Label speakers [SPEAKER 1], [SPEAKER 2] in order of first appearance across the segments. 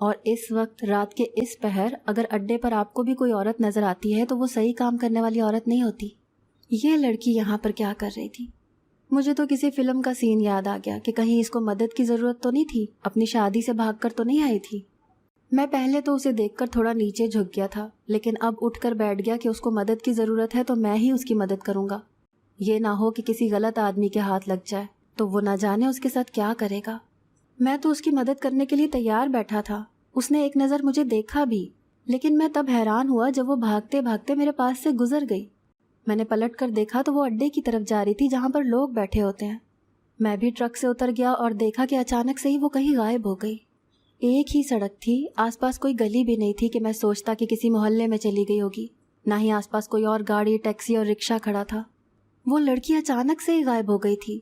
[SPEAKER 1] اور اس وقت رات کے اس پہر اگر اڈے پر آپ کو بھی کوئی عورت نظر آتی ہے تو وہ صحیح کام کرنے والی عورت نہیں ہوتی۔ یہ لڑکی یہاں پر کیا کر رہی تھی؟ مجھے تو کسی فلم کا سین یاد آ گیا کہ کہیں اس کو مدد کی ضرورت تو نہیں تھی، اپنی شادی سے بھاگ کر تو نہیں آئی تھی۔ میں پہلے تو اسے دیکھ کر تھوڑا نیچے جھک گیا تھا، لیکن اب اٹھ کر بیٹھ گیا کہ اس کو مدد کی ضرورت ہے تو میں ہی اس کی مدد کروں گا۔ یہ نہ ہو کہ کسی غلط آدمی کے ہاتھ لگ جائے تو وہ نہ جانے اس کے ساتھ کیا کرے گا۔ میں تو اس کی مدد کرنے کے لیے تیار بیٹھا تھا۔ اس نے ایک نظر مجھے دیکھا بھی، لیکن میں تب حیران ہوا جب وہ بھاگتے بھاگتے میرے پاس سے گزر گئی۔ میں نے پلٹ کر دیکھا تو وہ اڈے کی طرف جا رہی تھی جہاں پر لوگ بیٹھے ہوتے ہیں۔ میں بھی ٹرک سے اتر گیا اور دیکھا کہ اچانک سے ہی وہ کہیں غائب ہو گئی۔ ایک ہی سڑک تھی، آس پاس کوئی گلی بھی نہیں تھی کہ میں سوچتا کہ کسی محلے میں چلی گئی ہوگی، نہ ہی آس پاس کوئی اور گاڑی، ٹیکسی اور رکشہ کھڑا تھا۔ وہ لڑکی اچانک سے ہی غائب ہو گئی تھی۔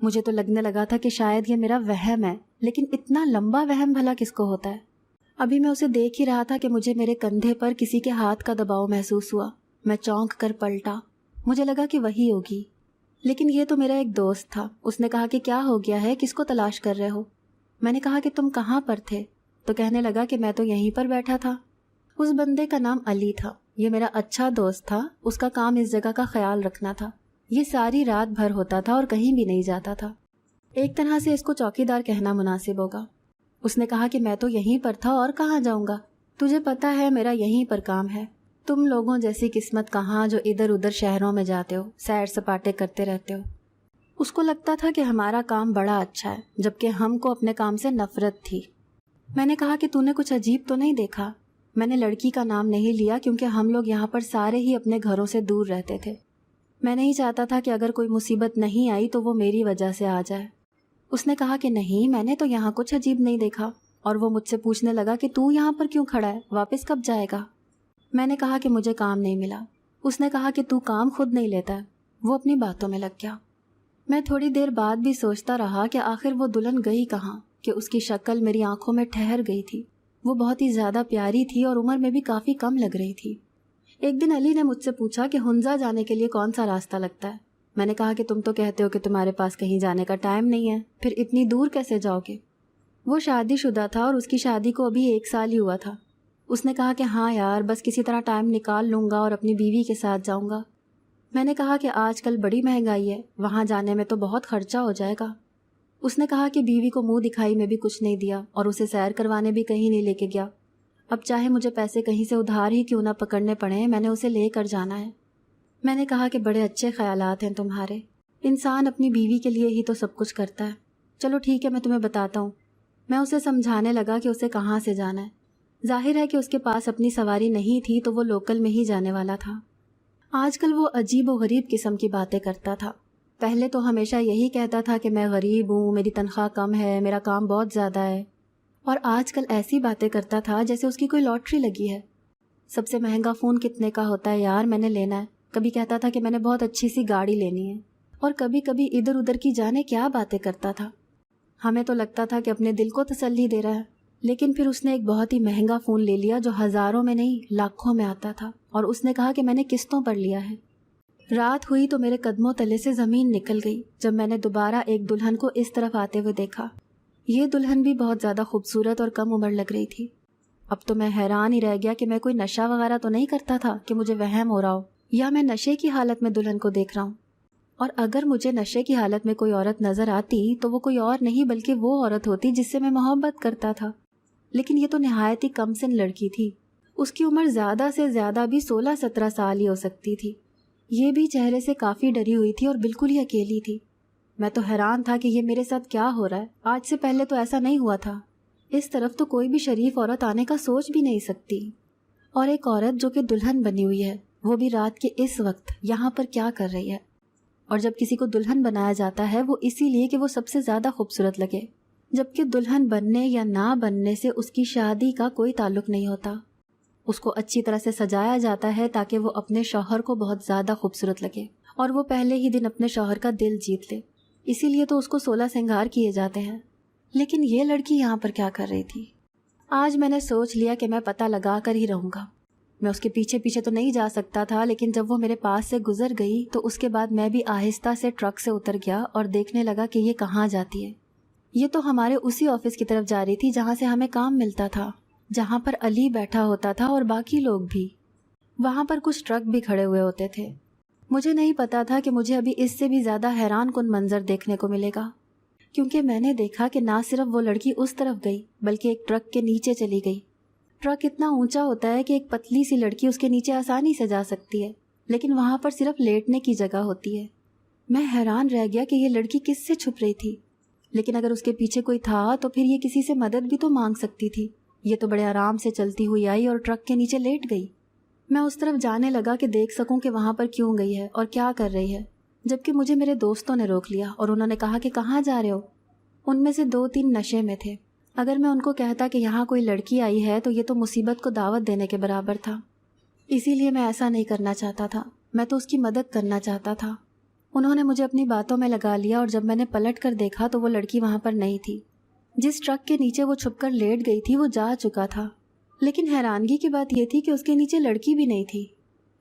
[SPEAKER 1] مجھے تو لگنے لگا تھا کہ شاید یہ میرا وہم ہے، لیکن اتنا لمبا وہم بھلا کس کو ہوتا ہے؟ ابھی میں اسے دیکھ ہی رہا تھا کہ مجھے میرے کندھے پر کسی کے ہاتھ کا دباؤ محسوس ہوا۔ میں چونک کر پلٹا، مجھے لگا کہ وہی ہوگی، لیکن یہ تو میرا ایک دوست تھا۔ اس نے کہا کہ کیا ہو گیا ہے، کس کو تلاش کر رہے ہو؟ میں نے کہا کہ تم کہاں پر تھے؟ تو کہنے لگا کہ میں تو یہیں پر بیٹھا تھا۔ اس بندے کا نام علی تھا، یہ میرا اچھا دوست تھا۔ اس کا کام اس جگہ کا خیال رکھنا تھا۔ یہ ساری رات بھر ہوتا تھا اور کہیں بھی نہیں جاتا تھا۔ ایک طرح سے اس کو چوکیدار کہنا مناسب ہوگا۔ اس نے کہا کہ میں تو یہیں پر تھا اور کہاں جاؤں گا، تجھے پتا ہے میرا یہیں پر کام ہے۔ تم لوگوں جیسی قسمت کہاں جو ادھر ادھر شہروں میں جاتے ہو، سیر سپاٹے کرتے رہتے ہو۔ اس کو لگتا تھا کہ ہمارا کام بڑا اچھا ہے، جبکہ ہم کو اپنے کام سے نفرت تھی۔ میں نے کہا کہ تو نے کچھ عجیب تو نہیں دیکھا؟ میں نے لڑکی کا نام نہیں لیا کیونکہ ہم لوگ یہاں پر سارے ہی اپنے گھروں سے دور رہتے تھے۔ میں نہیں چاہتا تھا کہ اگر کوئی مصیبت نہیں آئی تو وہ میری وجہ سے آ جائے۔ اس نے کہا کہ نہیں، میں نے تو یہاں کچھ عجیب نہیں دیکھا، اور وہ مجھ سے پوچھنے لگا کہ تو یہاں پر کیوں کھڑا ہے، واپس کب جائے گا؟ میں نے کہا کہ مجھے کام نہیں ملا۔ اس نے کہا کہ تو کام خود نہیں لیتا ہے۔ وہ اپنی باتوں میں لگ گیا۔ میں تھوڑی دیر بعد بھی سوچتا رہا کہ آخر وہ دلہن گئی کہاں، کہ اس کی شکل میری آنکھوں میں ٹھہر گئی تھی۔ وہ بہت ہی زیادہ پیاری تھی اور عمر میں بھی کافی کم لگ رہی تھی۔ ایک دن علی نے مجھ سے پوچھا کہ ہنزا جانے کے لیے کون سا راستہ لگتا ہے۔ میں نے کہا کہ تم تو کہتے ہو کہ تمہارے پاس کہیں جانے کا ٹائم نہیں ہے، پھر اتنی دور کیسے جاؤ گے؟ وہ شادی شدہ تھا اور اس کی شادی کو ابھی 1 سال ہی ہوا تھا۔ اس نے کہا کہ ہاں یار، بس کسی طرح ٹائم نکال لوں گا اور اپنی بیوی کے ساتھ جاؤں گا۔ میں نے کہا کہ آج کل بڑی مہنگائی ہے، وہاں جانے میں تو بہت خرچہ ہو جائے گا۔ اس نے کہا کہ بیوی کو منہ دکھائی میں بھی کچھ نہیں دیا اور اسے سیر کروانے بھی کہیں نہیں لے کے گیا۔ اب چاہے مجھے پیسے کہیں سے ادھار ہی کیوں نہ پکڑنے پڑیں، میں نے اسے لے کر جانا ہے۔ میں نے کہا کہ بڑے اچھے خیالات ہیں تمہارے، انسان اپنی بیوی کے لیے ہی تو سب کچھ کرتا ہے۔ چلو ٹھیک ہے، میں تمہیں بتاتا ہوں۔ میں اسے سمجھانے لگا کہ اسے کہاں سے جانا ہے۔ ظاہر ہے کہ اس کے پاس اپنی سواری نہیں تھی تو وہ لوکل میں ہی جانے والا تھا۔ آج کل وہ عجیب و غریب قسم کی باتیں کرتا تھا۔ پہلے تو ہمیشہ یہی کہتا تھا کہ میں غریب ہوں، میری تنخواہ کم ہے، میرا کام بہت زیادہ ہے، اور آج کل ایسی باتیں کرتا تھا جیسے اس کی کوئی لاٹری لگی ہے۔ سب سے مہنگا فون کتنے کا ہوتا ہے یار، میں نے لینا ہے۔ کبھی کہتا تھا کہ میں نے بہت اچھی سی گاڑی لینی ہے، اور کبھی کبھی ادھر ادھر کی جانے کیا باتیں کرتا تھا۔ ہمیں تو لگتا تھا کہ اپنے دل کو تسلی دے رہا ہے، لیکن پھر اس نے ایک بہت ہی مہنگا فون لے لیا جو ہزاروں میں نہیں لاکھوں میں آتا تھا، اور اس نے کہا کہ میں نے قسطوں پر لیا ہے۔ رات ہوئی تو میرے قدموں تلے سے زمین نکل گئی جب میں نے دوبارہ ایک دلہن کو اس طرف آتے ہوئے دیکھا۔ یہ دلہن بھی بہت زیادہ خوبصورت اور کم عمر لگ رہی تھی۔ اب تو میں حیران ہی رہ گیا کہ میں کوئی نشہ وغیرہ تو نہیں کرتا تھا کہ مجھے وہم ہو رہا ہو، یا میں نشے کی حالت میں دلہن کو دیکھ رہا ہوں۔ اور اگر مجھے نشے کی حالت میں کوئی عورت نظر آتی تو وہ کوئی اور نہیں بلکہ وہ عورت ہوتی جس سے میں محبت کرتا تھا۔ لیکن یہ تو نہایت ہی کم سن لڑکی تھی۔ اس کی عمر زیادہ سے زیادہ بھی 16-17 سال ہی ہو سکتی تھی۔ یہ بھی چہرے سے کافی ڈری ہوئی تھی اور بالکل ہی اکیلی تھی۔ میں تو حیران تھا کہ یہ میرے ساتھ کیا ہو رہا ہے، آج سے پہلے تو ایسا نہیں ہوا تھا۔ اس طرف تو کوئی بھی شریف عورت آنے کا سوچ بھی نہیں سکتی، اور ایک عورت جو کہ دلہن بنی ہوئی ہے، وہ بھی رات کے اس وقت یہاں پر کیا کر رہی ہے؟ اور جب کسی کو دلہن بنایا جاتا ہے وہ اسی لیے کہ وہ سب سے زیادہ خوبصورت لگے، جبکہ دلہن بننے یا نہ بننے سے اس کی شادی کا کوئی تعلق نہیں ہوتا۔ اس کو اچھی طرح سے سجایا جاتا ہے تاکہ وہ اپنے شوہر کو بہت زیادہ خوبصورت لگے اور وہ پہلے ہی دن اپنے شوہر کا دل جیت لے، اسی لیے تو اس کو 16 سنگار کیے جاتے ہیں۔ لیکن یہ لڑکی یہاں پر کیا کر رہی تھی؟ آج میں نے سوچ لیا کہ میں پتہ لگا کر ہی رہوں گا۔ میں اس کے پیچھے پیچھے تو نہیں جا سکتا تھا، لیکن جب وہ میرے پاس سے گزر گئی تو اس کے بعد میں بھی آہستہ سے ٹرک سے اتر گیا اور دیکھنے لگا کہ یہ کہاں جاتی ہے۔ یہ تو ہمارے اسی آفس کی طرف جا رہی تھی جہاں سے ہمیں کام ملتا تھا۔ جہاں پر علی بیٹھا ہوتا تھا اور باقی لوگ بھی۔ وہاں پر کچھ ٹرک بھی کھڑے ہوئے ہوتے تھے۔ مجھے نہیں پتا تھا کہ مجھے ابھی اس سے بھی زیادہ حیران کن منظر دیکھنے کو ملے گا، کیونکہ میں نے دیکھا کہ نہ صرف وہ لڑکی اس طرف گئی بلکہ ایک ٹرک کے نیچے چلی گئی۔ ٹرک اتنا اونچا ہوتا ہے کہ ایک پتلی سی لڑکی اس کے نیچے آسانی سے جا سکتی ہے، لیکن وہاں پر صرف لیٹنے کی جگہ ہوتی ہے۔ میں حیران رہ گیا کہ یہ لڑکی کس سے چھپ رہی تھی، لیکن اگر اس کے پیچھے کوئی تھا تو پھر یہ کسی سے مدد بھی تو مانگ سکتی تھی۔ یہ تو بڑے آرام سے چلتی ہوئی آئی اور ٹرک کے نیچے لیٹ گئی۔ میں اس طرف جانے لگا کہ دیکھ سکوں کہ وہاں پر کیوں گئی ہے اور کیا کر رہی ہے، جبکہ مجھے میرے دوستوں نے روک لیا اور انہوں نے کہا کہ کہاں جا رہے ہو؟ ان میں سے 2-3 نشے میں تھے۔ اگر میں ان کو کہتا کہ یہاں کوئی لڑکی آئی ہے تو یہ تو مصیبت کو دعوت دینے کے برابر تھا، اسی لیے میں ایسا نہیں کرنا چاہتا تھا، میں تو اس کی مدد کرنا چاہتا تھا۔ انہوں نے مجھے اپنی باتوں میں لگا لیا اور جب میں نے پلٹ کر دیکھا تو وہ لڑکی وہاں پر نہیں تھی۔ جس ٹرک کے نیچے وہ چھپ کر لیٹ گئی تھی وہ جا چکا تھا، لیکن حیرانگی کی بات یہ تھی کہ اس کے نیچے لڑکی بھی نہیں تھی۔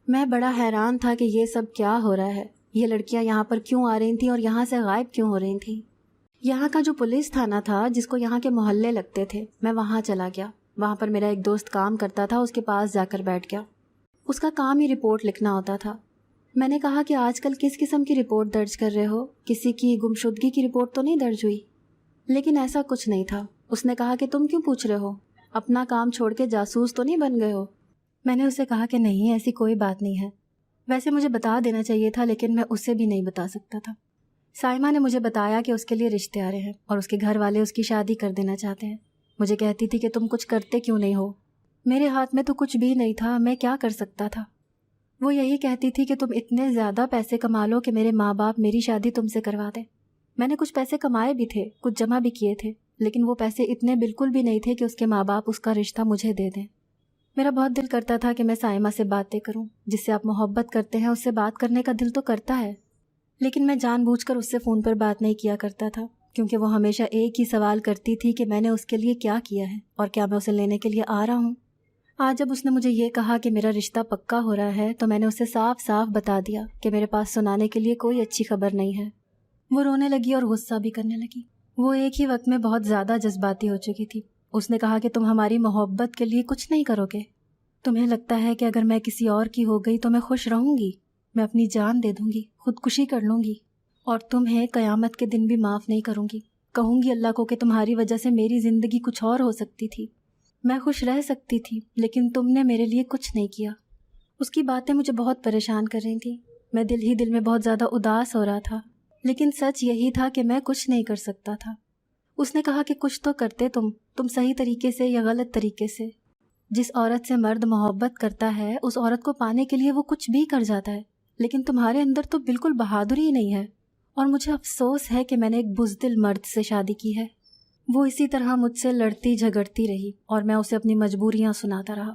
[SPEAKER 1] میں بڑا حیران تھا کہ یہ سب کیا ہو رہا ہے، یہ لڑکیاں یہاں پر کیوں آ رہی تھیں اور یہاں سے غائب کیوں ہو رہی تھیں۔ یہاں کا جو پولیس تھانہ تھا جس کو یہاں کے محلے لگتے تھے، میں وہاں چلا گیا۔ وہاں پر میرا ایک دوست کام کرتا تھا، اس کے پاس جا کر بیٹھ گیا۔ اس کا کام ہی رپورٹ لکھنا ہوتا تھا۔ میں نے کہا کہ آج کل کس قسم کی رپورٹ درج کر رہے ہو؟ کسی کی گمشدگی کی رپورٹ تو نہیں درج ہوئی؟ لیکن ایسا کچھ نہیں تھا۔ اس نے کہا کہ تم کیوں پوچھ رہے ہو؟ اپنا کام چھوڑ کے جاسوس تو نہیں بن گئے ہو؟ میں نے اسے کہا کہ نہیں، ایسی کوئی بات نہیں ہے۔ ویسے مجھے بتا دینا چاہیے تھا، لیکن میں اسے بھی نہیں بتا سکتا تھا۔ سائمہ نے مجھے بتایا کہ اس کے لیے رشتے آ رہے ہیں اور اس کے گھر والے اس کی شادی کر دینا چاہتے ہیں۔ مجھے کہتی تھی کہ تم کچھ کرتے کیوں نہیں ہو؟ میرے ہاتھ میں تو کچھ بھی نہیں تھا، میں کیا کر سکتا تھا؟ وہ یہی کہتی تھی کہ تم اتنے زیادہ پیسے کما لو کہ میرے ماں باپ میری شادی تم سے کروا دیں۔ میں نے کچھ پیسے کمائے بھی تھے، کچھ جمع بھی کیے تھے، لیکن وہ پیسے اتنے بالکل بھی نہیں تھے کہ اس کے ماں باپ اس کا رشتہ مجھے دے دیں۔ میرا بہت دل کرتا تھا کہ میں سائمہ سے باتیں کروں، جس سے آپ محبت کرتے ہیں اس سے بات کرنے کا دل تو کرتا ہے، لیکن میں جان بوجھ کر اس سے فون پر بات نہیں کیا کرتا تھا، کیونکہ وہ ہمیشہ ایک ہی سوال کرتی تھی کہ میں نے اس کے لیے کیا کیا ہے اور کیا میں اسے لینے کے لیے آ رہا ہوں۔ آج جب اس نے مجھے یہ کہا کہ میرا رشتہ پکا ہو رہا ہے تو میں نے اسے صاف صاف بتا دیا کہ میرے پاس سنانے کے لیے کوئی اچھی خبر نہیں ہے۔ وہ رونے لگی اور غصہ بھی کرنے لگی۔ وہ ایک ہی وقت میں بہت زیادہ جذباتی ہو چکی تھی۔ اس نے کہا کہ تم ہماری محبت کے لیے کچھ نہیں کرو گے؟ تمہیں لگتا ہے کہ اگر میں کسی اور کی ہو گئی تو میں خوش رہوں گی؟ میں اپنی جان دے دوں گی، خودکشی کر لوں گی، اور تمہیں قیامت کے دن بھی معاف نہیں کروں گی۔ کہوں گی اللہ کو کہ تمہاری وجہ سے میری زندگی کچھ اور ہو سکتی تھی، میں خوش رہ سکتی تھی، لیکن تم نے میرے لیے کچھ نہیں کیا۔ اس کی باتیں مجھے بہت پریشان کر رہی تھیں۔ میں دل ہی دل میں بہت زیادہ اداس ہو رہا تھا، لیکن سچ یہی تھا کہ میں کچھ نہیں کر سکتا تھا۔ اس نے کہا کہ کچھ تو کرتے تم صحیح طریقے سے یا غلط طریقے سے۔ جس عورت سے مرد محبت کرتا ہے اس عورت کو پانے کے لیے وہ کچھ بھی کر جاتا ہے، لیکن تمہارے اندر تو بالکل بہادری ہی نہیں ہے، اور مجھے افسوس ہے کہ میں نے ایک بزدل مرد سے شادی کی ہے۔ وہ اسی طرح مجھ سے لڑتی جھگڑتی رہی اور میں اسے اپنی مجبوریاں سناتا رہا۔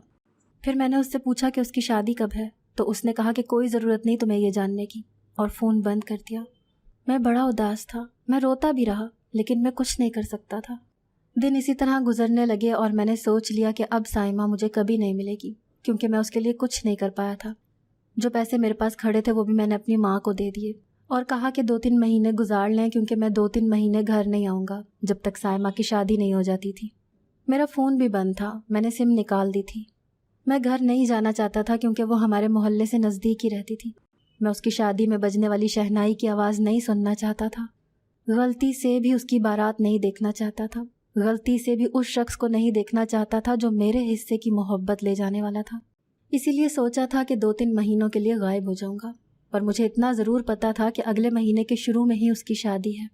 [SPEAKER 1] پھر میں نے اس سے پوچھا کہ اس کی شادی کب ہے، تو اس نے کہا کہ کوئی ضرورت نہیں تمہیں یہ جاننے کی، اور فون بند کر دیا۔ میں بڑا اداس تھا، میں روتا بھی رہا، لیکن میں کچھ نہیں کر سکتا تھا۔ دن اسی طرح گزرنے لگے اور میں نے سوچ لیا کہ اب سائمہ مجھے کبھی نہیں ملے گی، کیونکہ میں اس کے لیے کچھ نہیں کر پایا تھا۔ جو پیسے میرے پاس کھڑے تھے وہ بھی میں نے اپنی ماں کو دے دیے اور کہا کہ 2-3 مہینے گزار لیں، کیونکہ میں 2-3 مہینے گھر نہیں آؤں گا جب تک سائمہ کی شادی نہیں ہو جاتی تھی۔ میرا فون بھی بند تھا، میں نے سم نکال دی تھی۔ میں گھر نہیں جانا چاہتا تھا کیونکہ وہ ہمارے محلے سے نزدیک ہی رہتی تھی۔ میں اس کی شادی میں بجنے والی شہنائی کی آواز نہیں سننا چاہتا تھا، غلطی سے بھی اس کی بارات نہیں دیکھنا چاہتا تھا، غلطی سے بھی اس شخص کو نہیں دیکھنا چاہتا تھا جو میرے حصے کی محبت لے جانے والا تھا۔ اسی لیے سوچا تھا کہ 2-3 مہینوں کے لیے غائب ہو جاؤں گا، پر مجھے اتنا ضرور پتا تھا کہ اگلے مہینے کے شروع میں ہی اس کی شادی ہے۔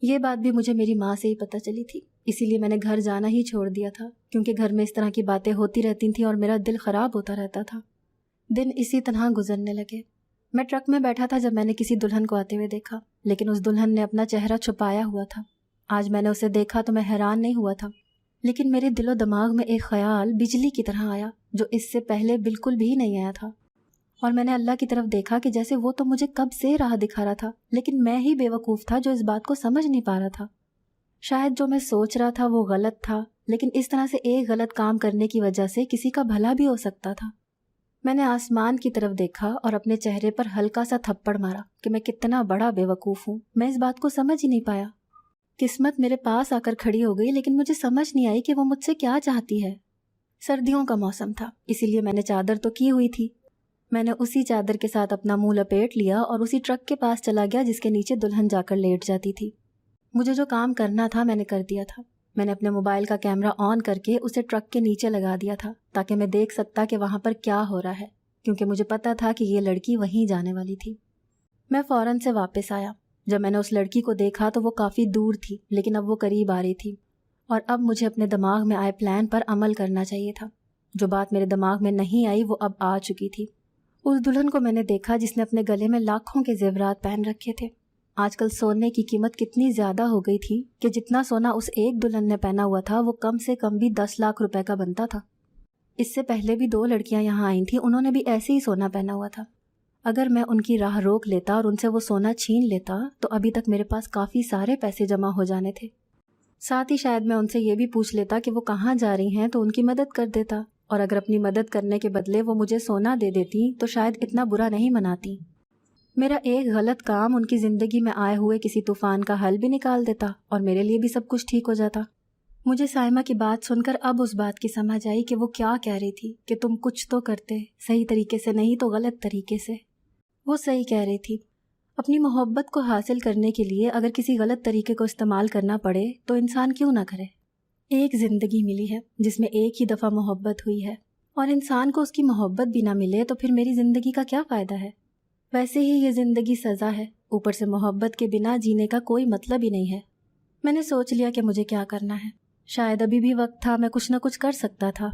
[SPEAKER 1] یہ بات بھی مجھے میری ماں سے ہی پتہ چلی تھی، اسی لیے میں نے گھر جانا ہی چھوڑ دیا تھا، کیونکہ گھر میں اس طرح کی باتیں ہوتی رہتی تھیں اور میرا دل خراب ہوتا رہتا تھا۔ دن اسی طرح گزرنے لگے۔ میں ٹرک میں بیٹھا تھا جب میں نے کسی دلہن کو آتے ہوئے دیکھا، لیکن اس دلہن نے اپنا چہرہ چھپایا ہوا تھا۔ آج میں نے اسے دیکھا تو میں حیران نہیں ہوا تھا، لیکن میرے دل و دماغ میں ایک خیال بجلی کی طرح آیا جو اس سے پہلے بالکل بھی نہیں آیا تھا، اور میں نے اللہ کی طرف دیکھا کہ جیسے وہ تو مجھے کب سے راہ دکھا رہا تھا، لیکن میں ہی بے وقوف تھا جو اس بات کو سمجھ نہیں پا رہا تھا۔ شاید جو میں سوچ رہا تھا وہ غلط تھا، لیکن اس طرح سے ایک غلط کام کرنے کی وجہ سے کسی کا بھلا بھی ہو سکتا تھا۔ میں نے آسمان کی طرف دیکھا اور اپنے چہرے پر ہلکا سا تھپڑ مارا کہ میں کتنا بڑا بے وقوف ہوں، میں اس بات کو سمجھ ہی نہیں پایا۔ قسمت میرے پاس آ کر کھڑی ہو گئی، لیکن مجھے سمجھ نہیں آئی کہ وہ مجھ سے کیا چاہتی ہے۔ سردیوں کا موسم تھا، اسی لیے میں نے چادر تو کی ہوئی تھی۔ میں نے اسی چادر کے ساتھ اپنا منہ لپیٹ لیا اور اسی ٹرک کے پاس چلا گیا جس کے نیچے دلہن جا کر لیٹ جاتی تھی۔ مجھے جو کام کرنا تھا میں نے کر دیا تھا۔ میں نے اپنے موبائل کا کیمرہ آن کر کے اسے ٹرک کے نیچے لگا دیا تھا تاکہ میں دیکھ سکتا کہ وہاں پر کیا ہو رہا ہے، کیونکہ مجھے پتا تھا کہ یہ لڑکی وہیں جانے والی تھی۔ میں فوراً سے واپس آیا۔ جب میں نے اس لڑکی کو دیکھا تو وہ کافی دور تھی، لیکن اب وہ قریب آ رہی تھی، اور اب مجھے اپنے دماغ میں آئے پلان پر عمل کرنا چاہیے تھا۔ جو بات میرے دماغ میں نہیں آئی وہ اب آ چکی تھی۔ اس دلہن کو میں نے دیکھا جس نے اپنے گلے میں لاکھوں کے زیورات پہن رکھے تھے۔ آج کل سونے کی قیمت کتنی زیادہ ہو گئی تھی کہ جتنا سونا اس ایک دلہن نے پہنا ہوا تھا وہ کم سے کم بھی 10 لاکھ روپے کا بنتا تھا۔ اس سے پہلے بھی 2 لڑکیاں یہاں آئی تھیں، انہوں نے بھی ایسے ہی سونا پہنا ہوا تھا۔ اگر میں ان کی راہ روک لیتا اور ان سے وہ سونا چھین لیتا تو ابھی تک میرے پاس کافی سارے پیسے جمع ہو جانے تھے۔ ساتھ ہی شاید میں ان سے یہ بھی پوچھ لیتا کہ وہ کہاں جا رہی ہیں تو ان کی مدد کر دیتا، اور اگر اپنی مدد کرنے کے بدلے وہ مجھے سونا دے دیتی تو شاید اتنا برا نہیں مناتی۔ میرا ایک غلط کام ان کی زندگی میں آئے ہوئے کسی طوفان کا حل بھی نکال دیتا اور میرے لیے بھی سب کچھ ٹھیک ہو جاتا۔ مجھے سائمہ کی بات سن کر اب اس بات کی سمجھ آئی کہ وہ کیا کہہ رہی تھی کہ تم کچھ تو کرتے، صحیح طریقے سے نہیں تو غلط طریقے سے۔ وہ صحیح کہہ رہی تھی۔ اپنی محبت کو حاصل کرنے کے لیے اگر کسی غلط طریقے کو استعمال کرنا پڑے تو انسان کیوں نہ کرے۔ ایک زندگی ملی ہے جس میں ایک ہی دفعہ محبت ہوئی ہے، اور انسان کو اس کی محبت بھی نہ ملے تو پھر میری زندگی کا کیا فائدہ ہے؟ ویسے ہی یہ زندگی سزا ہے، اوپر سے محبت کے بنا جینے کا کوئی مطلب ہی نہیں ہے۔ میں نے سوچ لیا کہ مجھے کیا کرنا ہے۔ شاید ابھی بھی وقت تھا، میں کچھ نہ کچھ کر سکتا تھا۔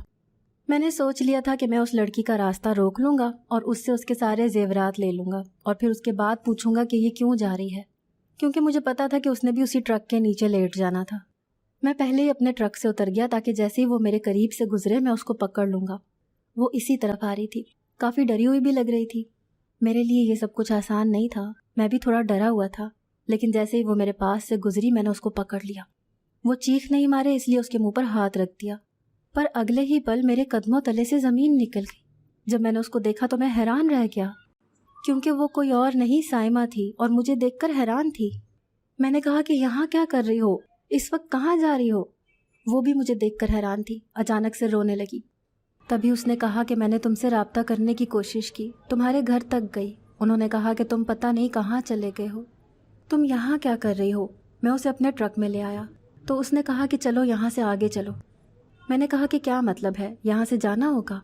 [SPEAKER 1] میں نے سوچ لیا تھا کہ میں اس لڑکی کا راستہ روک لوں گا اور اس سے اس کے سارے زیورات لے لوں گا، اور پھر اس کے بعد پوچھوں گا کہ یہ کیوں جا رہی ہے، کیونکہ مجھے پتا تھا کہ اس نے بھی اسی ٹرک کے نیچے لیٹ جانا تھا۔ میں پہلے ہی اپنے ٹرک سے اتر گیا تاکہ جیسے ہی وہ میرے قریب سے گزرے میں اس کو پکڑ لوں گا۔ وہ اسی طرف آ رہی تھی، کافی ڈری ہوئی بھی لگ رہی تھی۔ میرے لیے یہ سب کچھ آسان نہیں تھا، میں بھی تھوڑا ڈرا ہوا تھا، لیکن جیسے ہی وہ میرے پاس سے گزری میں نے اس کو پکڑ لیا۔ وہ چیخ نہیں مارے اس لیے اس کے منہ پر ہاتھ رکھ دیا، پر اگلے ہی پل میرے قدموں تلے سے زمین نکل گئی۔ جب میں نے اس کو دیکھا تو میں حیران رہ گیا، کیونکہ وہ کوئی اور نہیں سائمہ تھی اور مجھے دیکھ کر حیران تھی۔ میں نے کہا کہ یہاں کیا کر رہی ہو، اس وقت کہاں جا رہی ہو؟ وہ بھی مجھے دیکھ کر حیران تھی، اچانک سے رونے لگی۔ تبھی اس نے کہا کہ میں نے تم سے رابطہ کرنے کی کوشش کی، تمہارے گھر تک گئی، انہوں نے کہا کہ تم پتہ نہیں کہاں چلے گئے ہو، تم یہاں کیا کر رہی ہو؟ میں اسے اپنے ٹرک میں لے آیا تو اس نے کہا کہ چلو یہاں سے آگے چلو۔ میں نے کہا کہ کیا مطلب ہے، یہاں سے جانا ہوگا؟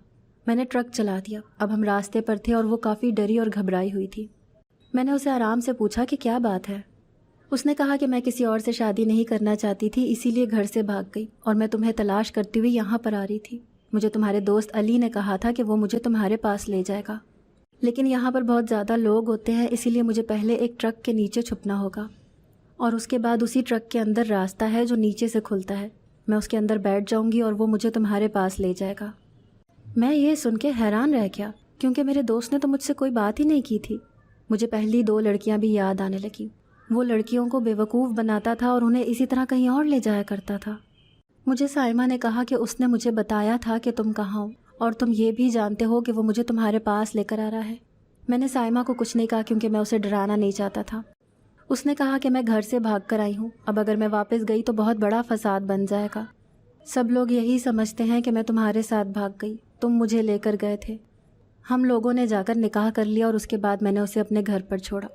[SPEAKER 1] میں نے ٹرک چلا دیا۔ اب ہم راستے پر تھے اور وہ کافی ڈری اور گھبرائی ہوئی تھی۔ میں نے اسے آرام سے پوچھا کہ کیا بات ہے۔ اس نے کہا کہ میں کسی اور سے شادی نہیں کرنا چاہتی تھی، اسی لیے گھر سے بھاگ گئی اور میں تمہیں تلاش کرتی ہوئی یہاں پر آ رہی تھی۔ مجھے تمہارے دوست علی نے کہا تھا کہ وہ مجھے تمہارے پاس لے جائے گا، لیکن یہاں پر بہت زیادہ لوگ ہوتے ہیں، اسی لیے مجھے پہلے ایک ٹرک کے نیچے چھپنا ہوگا، اور اس کے بعد اسی ٹرک کے اندر راستہ ہے جو نیچے سے کھلتا ہے، میں اس کے اندر بیٹھ جاؤں گی اور وہ مجھے تمہارے پاس لے جائے گا۔ میں یہ سن کے حیران رہ گیا، کیونکہ میرے دوست نے تو مجھ سے کوئی بات ہی نہیں کی تھی۔ مجھے پہلی 2 لڑکیاں بھی یاد آنے لگیں۔ وہ لڑکیوں کو بے وقوف بناتا تھا اور انہیں اسی طرح کہیں اور لے جایا کرتا تھا۔ مجھے سائمہ نے کہا کہ اس نے مجھے بتایا تھا کہ تم کہاں ہو، اور تم یہ بھی جانتے ہو کہ وہ مجھے تمہارے پاس لے کر آ رہا ہے۔ میں نے سائمہ کو کچھ نہیں کہا کیونکہ میں اسے ڈرانا نہیں چاہتا تھا۔ اس نے کہا کہ میں گھر سے بھاگ کر آئی ہوں، اب اگر میں واپس گئی تو بہت بڑا فساد بن جائے گا۔ سب لوگ یہی سمجھتے ہیں کہ میں تمہارے ساتھ بھاگ گئی، تم مجھے لے کر گئے تھے۔ ہم لوگوں نے جا کر نکاح کر لیا اور اس کے بعد میں نے اسے اپنے گھر پر چھوڑا۔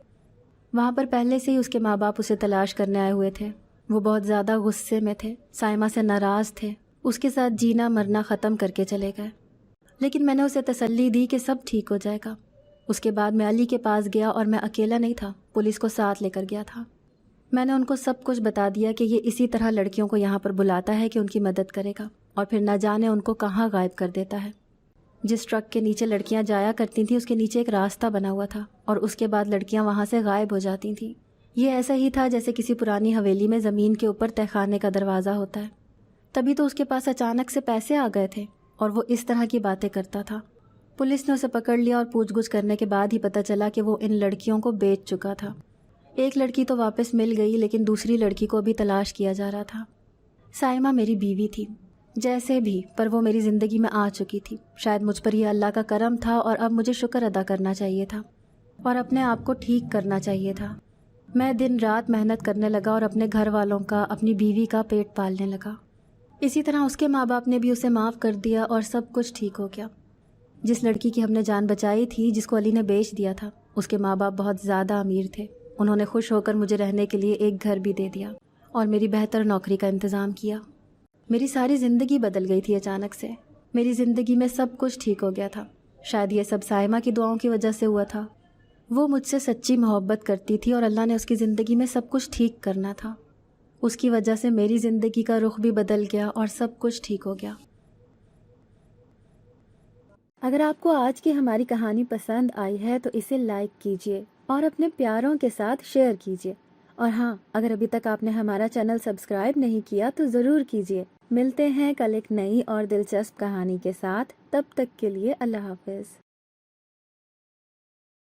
[SPEAKER 1] وہاں پر پہلے سے ہی اس کے ماں باپ اسے تلاش کرنے آئے ہوئے تھے۔ وہ بہت زیادہ غصے میں تھے، سائمہ سے ناراض تھے، اس کے ساتھ جینا مرنا ختم کر کے چلے گئے، لیکن میں نے اسے تسلی دی کہ سب ٹھیک ہو جائے گا۔ اس کے بعد میں علی کے پاس گیا اور میں اکیلا نہیں تھا، پولیس کو ساتھ لے کر گیا تھا۔ میں نے ان کو سب کچھ بتا دیا کہ یہ اسی طرح لڑکیوں کو یہاں پر بلاتا ہے کہ ان کی مدد کرے گا، اور پھر نہ جانے ان کو کہاں غائب کر دیتا ہے۔ جس ٹرک کے نیچے لڑکیاں جایا کرتی تھیں اس کے نیچے ایک راستہ بنا ہوا تھا، اور اس کے بعد لڑکیاں وہاں سے غائب ہو جاتی تھیں۔ یہ ایسا ہی تھا جیسے کسی پرانی حویلی میں زمین کے اوپر تہخانے کا دروازہ ہوتا ہے۔ تبھی تو اس کے پاس اچانک سے پیسے آ گئے تھے اور وہ اس طرح کی باتیں کرتا تھا۔ پولیس نے اسے پکڑ لیا اور پوچھ گچھ کرنے کے بعد ہی پتہ چلا کہ وہ ان لڑکیوں کو بیچ چکا تھا۔ ایک لڑکی تو واپس مل گئی، لیکن دوسری لڑکی کو بھی تلاش کیا جا رہا تھا۔ سائمہ میری بیوی تھی جیسے بھی، پر وہ میری زندگی میں آ چکی تھی۔ شاید مجھ پر یہ اللہ کا کرم تھا اور اب مجھے شکر ادا کرنا چاہیے تھا اور اپنے آپ کو ٹھیک کرنا چاہیے تھا۔ میں دن رات محنت کرنے لگا اور اپنے گھر والوں کا، اپنی بیوی کا پیٹ پالنے لگا۔ اسی طرح اس کے ماں باپ نے بھی اسے معاف کر دیا اور سب کچھ ٹھیک ہو گیا۔ جس لڑکی کی ہم نے جان بچائی تھی، جس کو علی نے بیچ دیا تھا، اس کے ماں باپ بہت زیادہ امیر تھے۔ انہوں نے خوش ہو کر مجھے رہنے کے لیے ایک گھر بھی دے دیا اور میری بہتر نوکری کا انتظام کیا۔ میری ساری زندگی بدل گئی تھی اچانک سے۔ میری زندگی میں سب کچھ ٹھیک ہو گیا تھا۔ شاید یہ سب سائمہ کی دعاؤں کی وجہ سے ہوا تھا۔ وہ مجھ سے سچی محبت کرتی تھی اور اللہ نے اس کی زندگی میں سب کچھ ٹھیک کرنا تھا۔ اس کی وجہ سے میری زندگی کا رخ بھی بدل گیا اور سب کچھ ٹھیک ہو گیا۔ اگر آپ کو آج کی ہماری کہانی پسند آئی ہے تو اسے لائک کیجیے اور اپنے پیاروں کے ساتھ شیئر کیجیے، اور ہاں، اگر ابھی تک آپ نے ہمارا چینل سبسکرائب نہیں کیا تو ضرور کیجیے۔ ملتے ہیں کل ایک نئی اور دلچسپ کہانی کے ساتھ، تب تک کے لیے اللہ حافظ۔